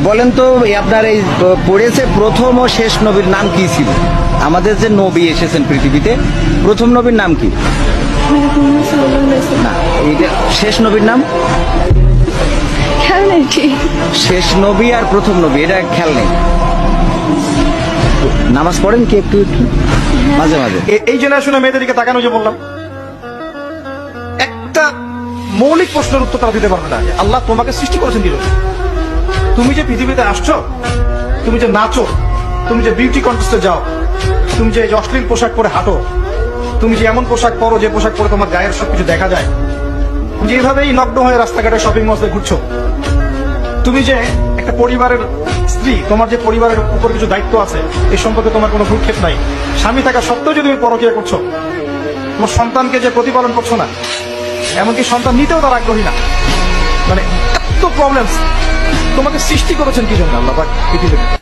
বলেন তো আপনার এই পড়েছে প্রথম ও শেষ নবীর নাম কি ছিল? আমাদের যে নবী এসেছেন পৃথিবীতে প্রথম নবীর নাম কি? না, এইটা শেষ নবীর নাম। খেয়াল নেই ঠিক। শেষ নবী আর প্রথম নবী এটা খেয়াল নেই। নামাজ পড়েন কি একটু একটু মাঝে মাঝে? এই জেনারেশনের মেয়েদের দিকে তাকানো, যে বললাম একটা মৌলিক প্রশ্নের উত্তর তারা দিতে পারবে না। আল্লাহ তোমাকে সৃষ্টি করেছেন দিল, তুমি যে পৃথিবীতে আসছো, তুমি যে নাচো, তুমি যে বিউটি কন্টেস্টে যাও, তুমি যে অশ্লীল পোশাক পরে হাঁটো, তুমি যে এমন পোশাক পরো যে পোশাক পরে তোমার গায়ের সবকিছু দেখা যায়, তুমি যে এইভাবেই নগ্ন হয়ে রাস্তাঘাটে শপিং মলে ঘুরছো, তুমি যে একটা পরিবারের স্ত্রী, তোমার যে পরিবারের উপর কিছু দায়িত্ব আছে, এই সম্পর্কে তোমার কোনো ভ্রুক্ষেপ নাই, স্বামী থাকা সত্ত্বেও যে তুমি পরকীয়া করছো, তোমার সন্তানকে যে প্রতিপালন করছো না, এমনকি সন্তান নিতেও তার আগ্রহী না, মানে এত প্রবলেমস। তোমাকে সৃষ্টি করেছেন কি জন্য আল্লাহ পাক পৃথিবীতে?